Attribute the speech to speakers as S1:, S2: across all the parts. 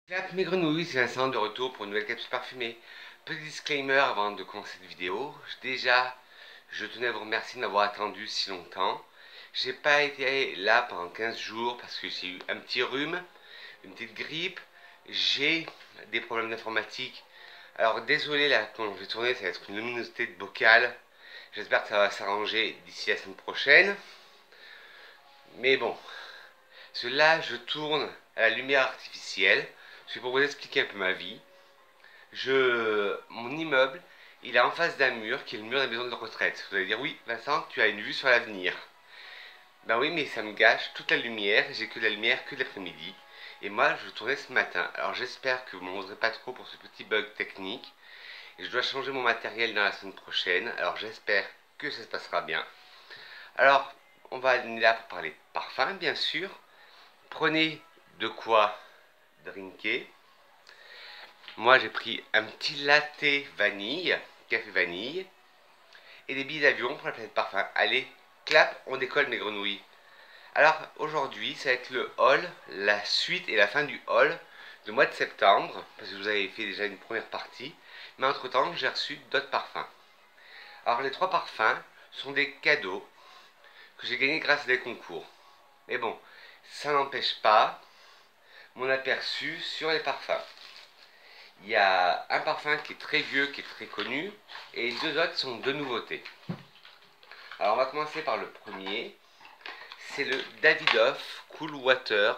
S1: Clap mes grenouilles, c'est Vincent de retour pour une nouvelle capsule parfumée. Petit disclaimer avant de commencer cette vidéo. Déjà, je tenais à vous remercier de m'avoir attendu si longtemps. J'ai pas été là pendant 15 jours parce que j'ai eu un petit rhume, une petite grippe. J'ai des problèmes d'informatique. Alors désolé là, quand je vais tourner, ça va être une luminosité de bocal. J'espère que ça va s'arranger d'ici la semaine prochaine. Mais bon, là je tourne à la lumière artificielle. C'est pour vous expliquer un peu ma vie. Mon immeuble, il est en face d'un mur qui est le mur de la maison de retraite. Vous allez dire, oui, Vincent, tu as une vue sur l'avenir. Ben oui, mais ça me gâche toute la lumière. J'ai que de la lumière que l'après-midi. Et moi, je tournais ce matin. Alors j'espère que vous ne m'en voudrez pas trop pour ce petit bug technique. Et je dois changer mon matériel dans la semaine prochaine. Alors j'espère que ça se passera bien. Alors, on va aller là pour parler de parfum, bien sûr. Prenez de quoi drinker. Moi, j'ai pris un petit latte vanille, café vanille, et des billets d'avion pour la planète parfum. Allez, clap, on décolle mes grenouilles. Alors, aujourd'hui, ça va être le haul, la suite et la fin du haul du mois de septembre, parce que vous avez fait déjà une première partie, mais entre-temps, j'ai reçu d'autres parfums. Alors, les trois parfums sont des cadeaux que j'ai gagnés grâce à des concours. Mais bon, ça n'empêche pas mon aperçu sur les parfums. Il y a un parfum qui est très vieux, qui est très connu, et deux autres sont deux nouveautés. Alors on va commencer par le premier, c'est le Davidoff Cool Water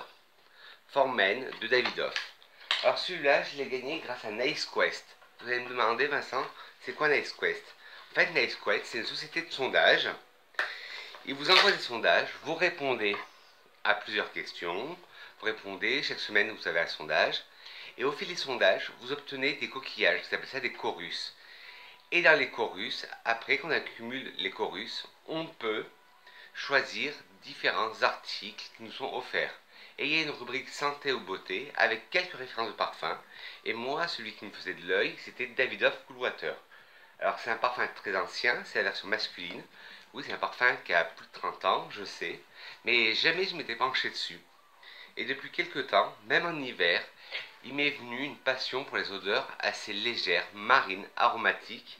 S1: for Men de Davidoff. Alors celui-là, je l'ai gagné grâce à Nice Quest. Vous allez me demander, Vincent, c'est quoi Nice Quest? En fait, Nice Quest, c'est une société de sondage. Ils vous envoient des sondages, vous répondez à plusieurs questions, vous répondez, chaque semaine vous avez un sondage, et au fil des sondages, vous obtenez des coquillages, vous appelez ça des chorus. Et dans les chorus, après qu'on accumule les chorus, on peut choisir différents articles qui nous sont offerts. Et il y a une rubrique santé ou beauté avec quelques références de parfums. Et moi, celui qui me faisait de l'œil, c'était Davidoff Cool Water. Alors c'est un parfum très ancien, c'est la version masculine. Oui, c'est un parfum qui a plus de 30 ans, je sais. Mais jamais je m'étais penché dessus. Et depuis quelques temps, même en hiver, il m'est venu une passion pour les odeurs assez légères, marines, aromatiques.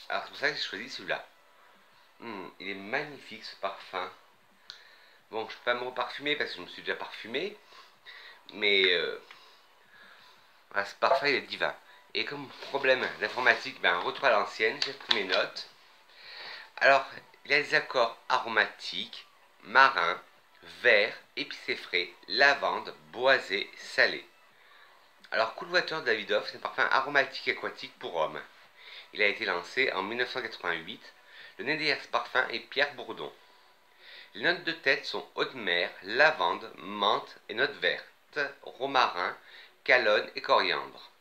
S1: Alors c'est pour ça que j'ai choisi celui-là. Il est magnifique ce parfum. Bon, je ne peux pas me reparfumer parce que je me suis déjà parfumé. Mais ce parfum il est divin. Et comme problème d'informatique, retour à l'ancienne, j'ai pris mes notes. Alors, il y a des accords aromatiques, marins, vert, épicé frais, lavande, boisé, salé. Alors, Cool Water Davidoff, c'est un parfum aromatique aquatique pour hommes. Il a été lancé en 1988. Le nez derrière ce parfum est Pierre Bourdon. Les notes de tête sont eau de mer, lavande, menthe et notes vertes, romarin, calonne et coriandre.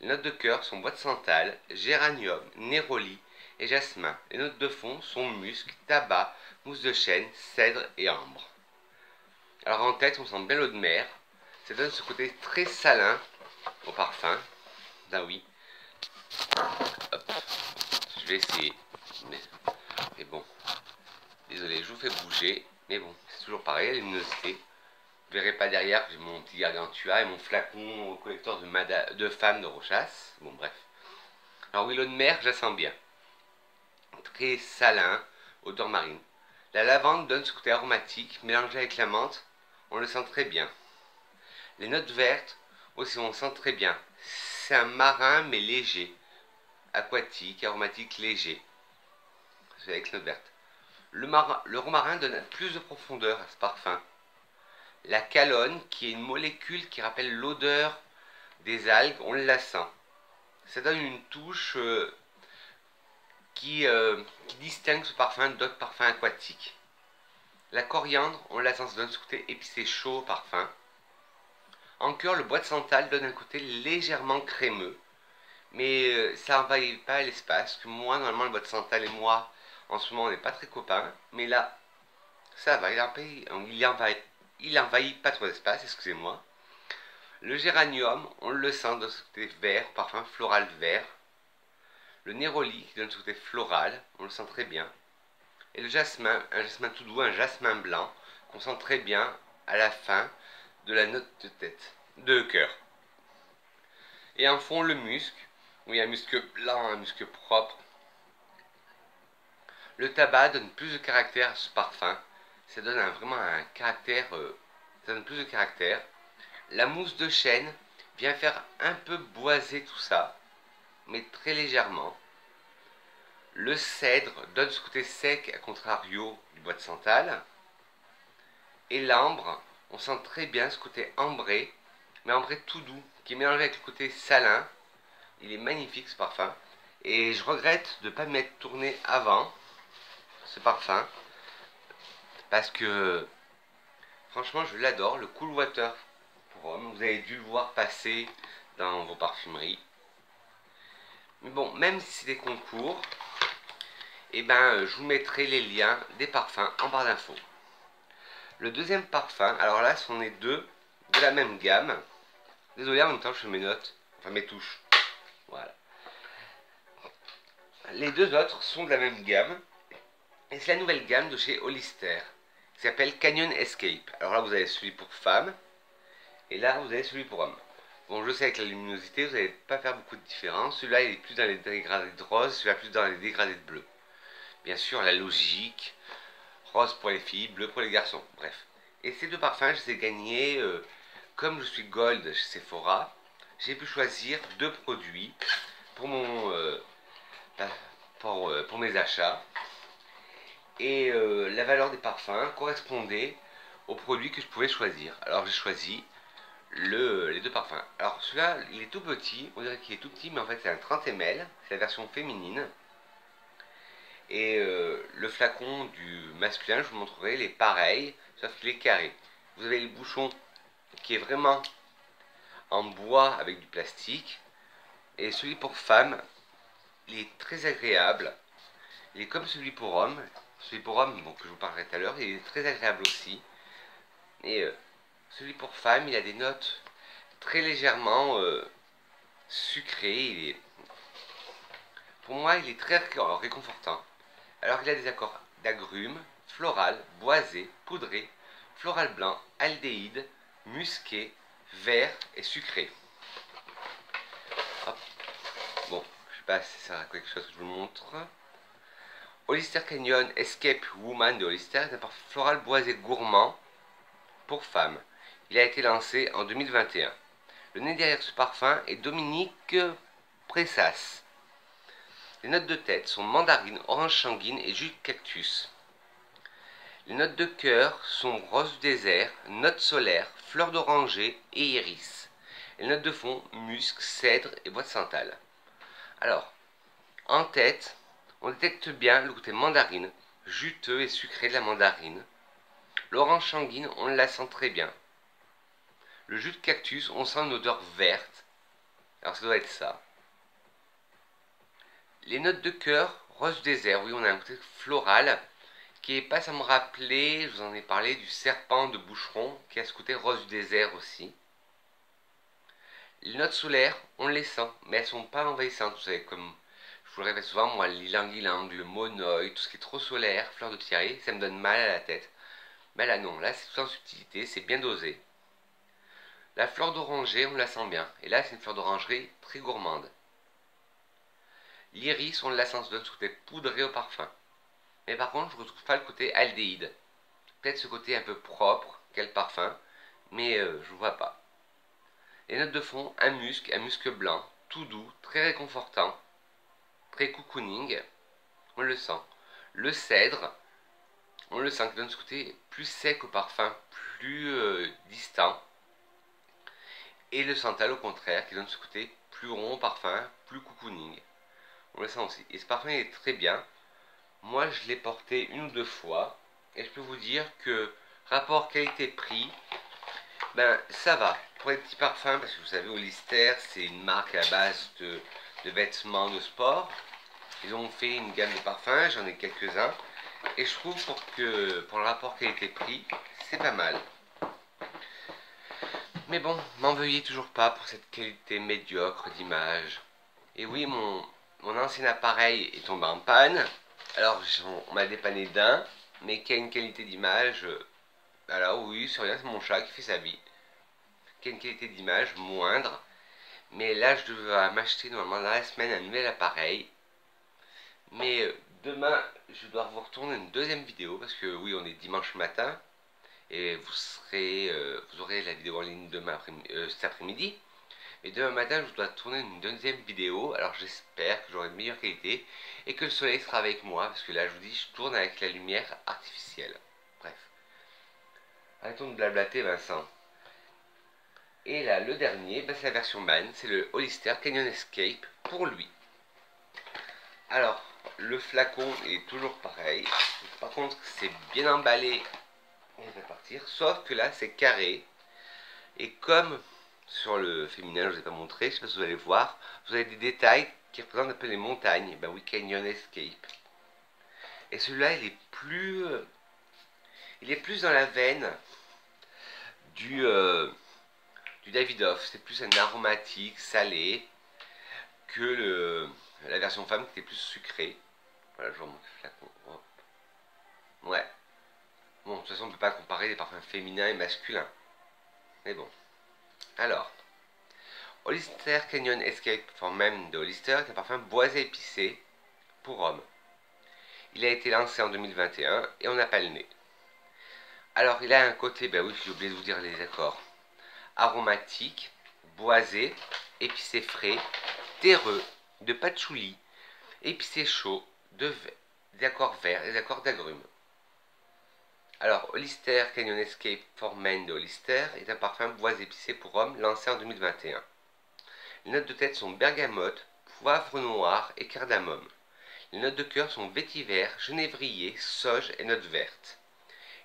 S1: Les notes de cœur sont bois de santal, géranium, néroli et jasmin. Les notes de fond sont musc, tabac, mousse de chêne, cèdre et ambre. Alors en tête, on sent bien l'eau de mer. Ça donne ce côté très salin au parfum. Ben oui. Hop. Je vais essayer. Mais bon. Désolé, je vous fais bouger. Mais bon, c'est toujours pareil, la luminosité. Vous verrez pas derrière que j'ai mon petit gargantua et mon flacon au collecteur de femmes de Rochas. Bon, bref. Alors oui, l'eau de mer, je la sens bien. Très salin, odeur marine. La lavande donne ce côté aromatique, mélangé avec la menthe, on le sent très bien. Les notes vertes, aussi on le sent très bien. C'est un marin mais léger. Aquatique, aromatique, léger. C'est avec notes vertes. Le romarin donne plus de profondeur à ce parfum. La calonne, qui est une molécule qui rappelle l'odeur des algues, on la sent. Ça donne une touche qui distingue ce parfum d'autres parfums aquatiques. La coriandre, on la sent, ça donne ce côté épicé chaud au parfum. En cœur, le bois de santal donne un côté légèrement crémeux, mais ça n'envahit pas l'espace. Que moi, normalement, le bois de santal et moi, en ce moment, on n'est pas très copains, mais là, ça va, il envahit pas trop d'espace, excusez-moi. Le géranium, on le sent dans ce côté vert, parfum floral vert. Le néroli, qui donne ce côté floral, on le sent très bien. Et le jasmin, un jasmin tout doux, un jasmin blanc, qu'on sent très bien à la fin de la note de tête. de cœur. Et en fond, le musc. Oui, un musc blanc, un musc propre. Le tabac donne plus de caractère à ce parfum. Ça donne vraiment un caractère. Ça donne plus de caractère. La mousse de chêne vient faire un peu boiser tout ça, mais très légèrement. Le cèdre donne ce côté sec, à contrario du bois de santal. Et l'ambre, on sent très bien ce côté ambré, mais ambré tout doux, qui est mélangé avec le côté salin. Il est magnifique ce parfum. Et je regrette de ne pas m'être tourné avant ce parfum, parce que franchement je l'adore, le Cool Water pour homme. Vous avez dû le voir passer dans vos parfumeries. Mais bon, même si c'est des concours, et ben je vous mettrai les liens des parfums en barre d'infos. Le deuxième parfum, alors là ce sont les deux de la même gamme. Désolé, en même temps je fais mes notes, enfin mes touches. Voilà. Les deux autres sont de la même gamme. Et c'est la nouvelle gamme de chez Hollister, qui s'appelle Canyon Escape. Alors là vous avez celui pour femmes, et là vous avez celui pour hommes. Bon, je sais avec la luminosité vous n'allez pas faire beaucoup de différence. Celui-là il est plus dans les dégradés de rose, celui-là plus dans les dégradés de bleu. Bien sûr la logique, rose pour les filles, bleu pour les garçons, bref. Et ces deux parfums je les ai gagnés, comme je suis gold chez Sephora, j'ai pu choisir deux produits pour mon pour mes achats. Et la valeur des parfums correspondait aux produits que je pouvais choisir. Alors j'ai choisi les deux parfums. Alors celui-là, il est tout petit, on dirait qu'il est tout petit, mais en fait c'est un 30 ml, c'est la version féminine. Et le flacon du masculin, je vous montrerai, il est pareil, sauf qu'il est carré. Vous avez le bouchon qui est vraiment en bois avec du plastique. Et celui pour femme, il est très agréable. Il est comme celui pour homme. Celui pour homme, bon, que je vous parlerai tout à l'heure, il est très agréable aussi. Et celui pour femme, il a des notes très légèrement sucrées. Pour moi, il est très réconfortant. Alors il a des accords d'agrumes, floral, boisé, poudré, floral blanc, aldéhyde, musqué, vert et sucré. Hop. Bon, je sais pas si ça sert à quelque chose que je vous montre. Hollister Canyon Escape Woman de Hollister est un parfum floral boisé gourmand pour femmes. Il a été lancé en 2021. Le nez derrière ce parfum est Dominique Pressas. Les notes de tête sont mandarine, orange sanguine et jus de cactus. Les notes de cœur sont rose du désert, notes solaires, fleurs d'oranger et iris. Les notes de fond, musc, cèdre et bois de santal. Alors, en tête, on détecte bien le côté mandarine, juteux et sucré de la mandarine. L'orange sanguine, on la sent très bien. Le jus de cactus, on sent une odeur verte. Alors ça doit être ça. Les notes de cœur, rose du désert, oui, on a un côté floral qui passe à me rappeler, je vous en ai parlé, du serpent de boucheron qui a ce côté rose du désert aussi. Les notes solaires, on les sent, mais elles sont pas envahissantes, vous savez, comme je vous le répète souvent, moi, l'ilang-ilang, le monoï, tout ce qui est trop solaire, fleur de thierry, ça me donne mal à la tête. Mais là non, là c'est tout en subtilité, c'est bien dosé. La fleur d'oranger, on la sent bien, et là c'est une fleur d'orangerie très gourmande. L'iris, on la sent, ça donne ce côté poudré au parfum. Mais par contre, je ne retrouve pas le côté aldéhyde. Peut-être ce côté un peu propre, quel parfum, mais je ne vois pas. Les notes de fond, un musc blanc, tout doux, très réconfortant, très cocooning, on le sent. Le cèdre, on le sent, qui donne ce côté plus sec au parfum, plus distant. Et le santal au contraire, qui donne ce côté plus rond au parfum, plus cocooning. On le sent aussi. Et ce parfum est très bien. Moi, je l'ai porté une ou deux fois. Et je peux vous dire que rapport qualité-prix, ben ça va. Pour les petits parfums, parce que vous savez, Hollister, c'est une marque à base de vêtements de sport. Ils ont fait une gamme de parfums, j'en ai quelques-uns. Et je trouve pour le rapport qualité-prix, c'est pas mal. Mais bon, m'en veuillez toujours pas pour cette qualité médiocre d'image. Et oui, mon ancien appareil est tombé en panne. Alors, on m'a dépanné d'un, mais qui a une qualité d'image. Alors oui, c'est rien, c'est mon chat qui fait sa vie. qui a une qualité d'image moindre. Mais là, je devais m'acheter normalement dans la semaine un nouvel appareil. Mais demain, je dois vous retourner une deuxième vidéo parce que oui, on est dimanche matin et vous aurez la vidéo en ligne demain cet après-midi. Et demain matin, je dois tourner une deuxième vidéo. Alors j'espère que j'aurai une meilleure qualité et que le soleil sera avec moi parce que là, je vous dis, je tourne avec la lumière artificielle. Bref, arrêtons de blablater, Vincent. Et là, le dernier, c'est la version ban, c'est le Hollister Canyon Escape pour lui. Alors, le flacon est toujours pareil. Par contre, c'est bien emballé. Il va partir. Sauf que là, c'est carré. Et comme sur le féminin, je ne vous ai pas montré, je ne sais pas si vous allez voir, vous avez des détails qui représentent un peu les montagnes. Ben oui, Canyon Escape. Et celui-là, il est plus dans la veine du Davidoff. C'est plus un aromatique, salé, que la version femme qui était plus sucrée. Voilà, je vous remonte le flacon. Hop. Ouais. Bon, de toute façon, on ne peut pas comparer les parfums féminins et masculins. Mais bon. Alors, Hollister Canyon Escape for Men de Hollister est un parfum boisé épicé pour hommes. Il a été lancé en 2021 et on n'a pas le nez. Alors, il a un côté, ben oui, j'ai oublié de vous dire les accords. Aromatique, boisé, épicé frais, terreux, de patchouli, épicé chaud, des accords verts et des accords d'agrumes. Alors, Hollister Canyon Escape for Men de Hollister est un parfum boisé épicé pour hommes lancé en 2021. Les notes de tête sont bergamote, poivre noir et cardamome. Les notes de cœur sont vétiver, genévrier, sauge et notes vertes.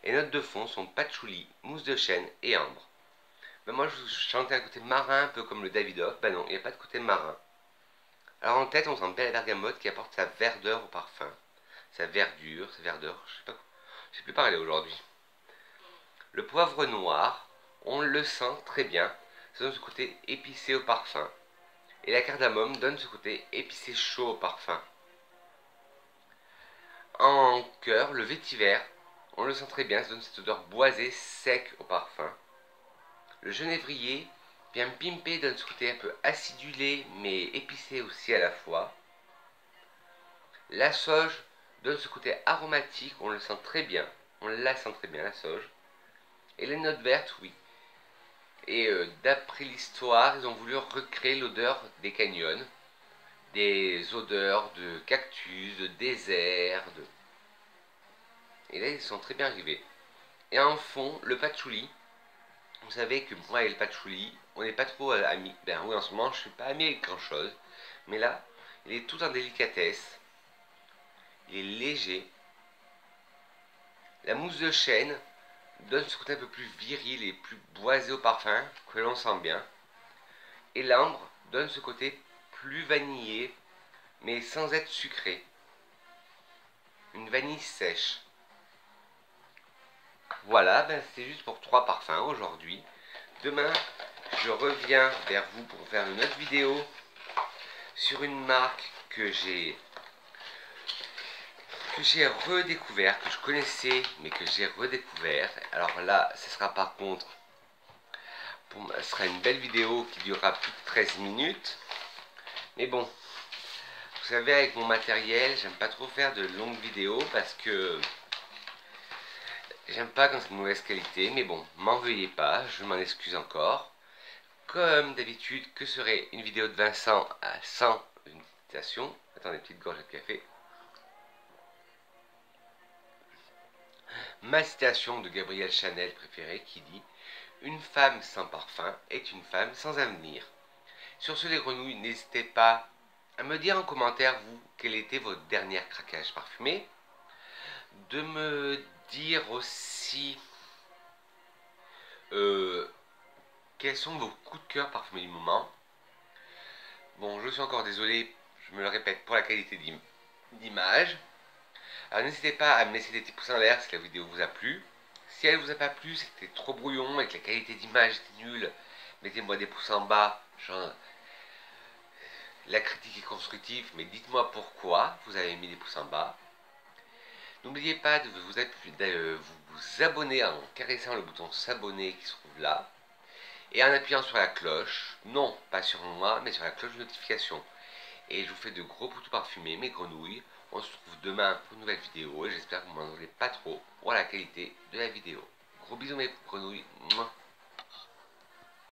S1: Et les notes de fond sont patchouli, mousse de chêne et ambre. Ben moi je chantais un côté marin un peu comme le Davidoff, ben non, il n'y a pas de côté marin. Alors en tête on sent bien la bergamote qui apporte sa verdeur au parfum. Sa verdure, sa verdeur, je sais plus parler aujourd'hui. Le poivre noir, on le sent très bien, ça donne ce côté épicé au parfum. Et la cardamome donne ce côté épicé chaud au parfum. En cœur, le vétiver, on le sent très bien, ça donne cette odeur boisée, sec au parfum. Le genévrier, bien pimpé, donne ce côté un peu acidulé, mais épicé aussi à la fois. La sauge donne ce côté aromatique, on le sent très bien. On la sent très bien, la sauge. Et les notes vertes, oui. Et d'après l'histoire, ils ont voulu recréer l'odeur des canyons. Des odeurs de cactus, de désert. Et là, ils sont très bien arrivés. Et en fond, le patchouli. Vous savez que moi et le patchouli, on n'est pas trop amis. Ben oui, en ce moment, je suis pas ami avec grand chose. Mais là, il est tout en délicatesse. Il est léger. La mousse de chêne donne ce côté un peu plus viril et plus boisé au parfum, que l'on sent bien. Et l'ambre donne ce côté plus vanillé, mais sans être sucré. Une vanille sèche. Voilà, ben c'est juste pour 3 parfums aujourd'hui. Demain, je reviens vers vous pour faire une autre vidéo sur une marque que j'ai redécouvert, que je connaissais, mais que j'ai redécouvert. Alors là, ce sera par contre, ce sera une belle vidéo qui durera plus de 13 minutes. Mais bon, vous savez, avec mon matériel, j'aime pas trop faire de longues vidéos parce que j'aime pas quand c'est de mauvaise qualité. Mais bon, m'en veuillez pas, je m'en excuse encore. Comme d'habitude, que serait une vidéo de Vincent sans une citation? Attendez, petite gorgée de café. Ma citation de Gabrielle Chanel préférée qui dit « Une femme sans parfum est une femme sans avenir ». Sur ce, les grenouilles, n'hésitez pas à me dire en commentaire, vous, quel était votre dernier craquage parfumé. De me dire aussi quels sont vos coups de cœur parfumés du moment. Bon, je suis encore désolé, je me le répète, pour la qualité d'image. Alors n'hésitez pas à me laisser des petits pouces en l'air si la vidéo vous a plu. Si elle vous a pas plu, c'était trop brouillon et que la qualité d'image était nulle, mettez-moi des pouces en bas. Genre, la critique est constructive, mais dites-moi pourquoi vous avez mis des pouces en bas. N'oubliez pas de vous abonner en caressant le bouton s'abonner qui se trouve là. et en appuyant sur la cloche, non pas sur moi, mais sur la cloche de notification. Et je vous fais de gros poutous parfumés, mes grenouilles. On se retrouve demain pour une nouvelle vidéo et j'espère que vous m'en aurez pas trop pour la qualité de la vidéo. Gros bisous mes grenouilles. Mouah.